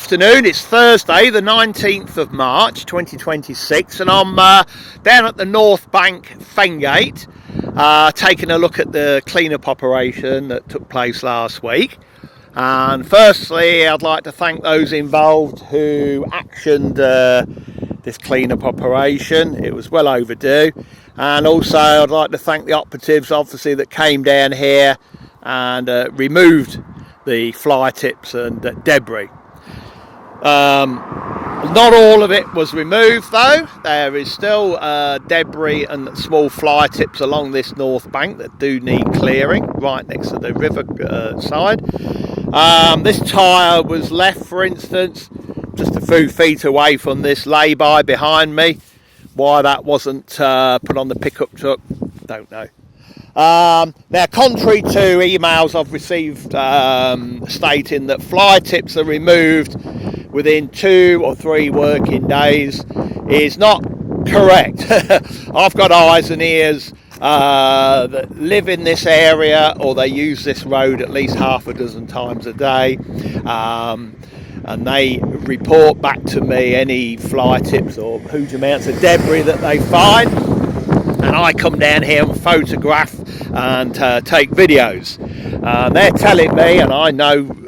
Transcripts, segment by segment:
afternoon. It's Thursday the 19th of March 2026 and I'm down at the North Bank Fengate taking a look at the clean-up operation that took place last week. And firstly, I'd like to thank those involved who actioned this clean-up operation. It was well overdue. And also I'd like to thank the operatives obviously that came down here and removed the fly tips and debris. Not all of it was removed though. There is still debris and small fly tips along this north bank that do need clearing right next to the river side. This tyre was left, for instance, just a few feet away from this lay-by behind me. Why that wasn't put on the pickup truck, don't know. Now, contrary to emails I've received stating that fly tips are removed within 2 or 3 working days, is not correct. I've got eyes and ears that live in this area, or they use this road at least half a dozen times a day, and they report back to me any fly tips or huge amounts of debris that they find. And I come down here and photograph and take videos. They're telling me, and I know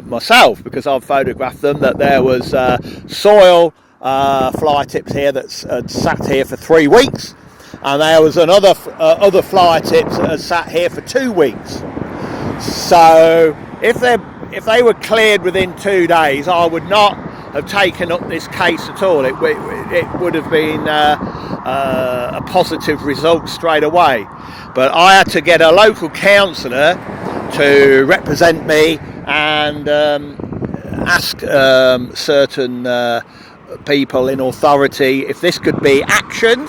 myself because I've photographed them, that there was soil fly tips here that had sat here for 3 weeks, and there was another other fly tips that had sat here for 2 weeks. So if they were cleared within 2 days, I would not have taken up this case at all. It would have been a positive result straight away. But I had to get a local councillor to represent me and ask certain people in authority if this could be actioned.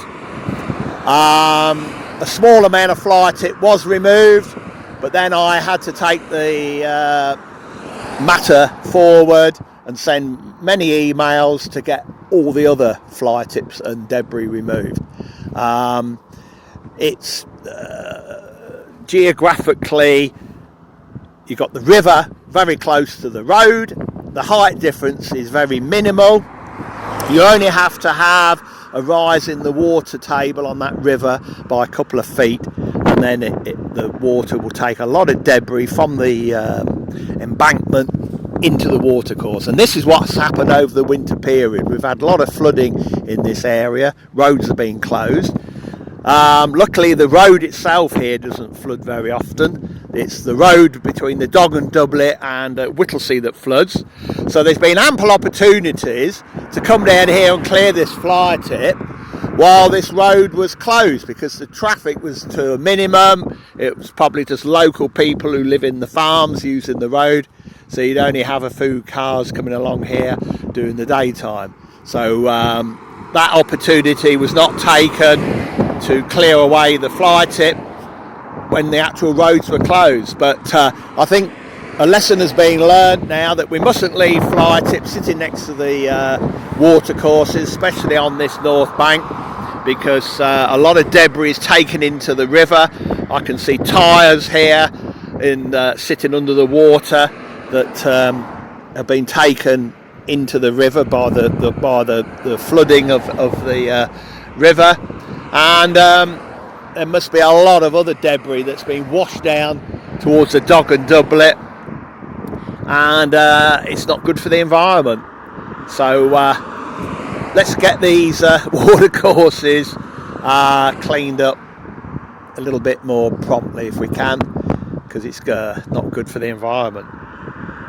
A small amount of fly tip was removed, but then I had to take the matter forward and send many emails to get all the other fly tips and debris removed. It's geographically, you've got the river very close to the road. The height difference is very minimal. You only have to have a rise in the water table on that river by a couple of feet, and then the water will take a lot of debris from the embankment into the watercourse. And this is what's happened over the winter period. We've had a lot of flooding in this area. Roads have been closed. Luckily the road itself here doesn't flood very often. It's the road between the Dog and Doublet and Whittlesea that floods. So there's been ample opportunities to come down here and clear this fly tip while this road was closed, because the traffic was to a minimum. It was probably just local people who live in the farms using the road. So you'd only have a few cars coming along here during the daytime. So that opportunity was not taken to clear away the fly tip when the actual roads were closed. But I think a lesson has been learned now that we mustn't leave fly tips sitting next to the water courses, especially on this north bank, because a lot of debris is taken into the river. I can see tyres here sitting under the water that have been taken into the river by the flooding of the river. And there must be a lot of other debris that's been washed down towards the Dog and Doublet, and it's not good for the environment. So let's get these water courses cleaned up a little bit more promptly if we can, because it's not good for the environment.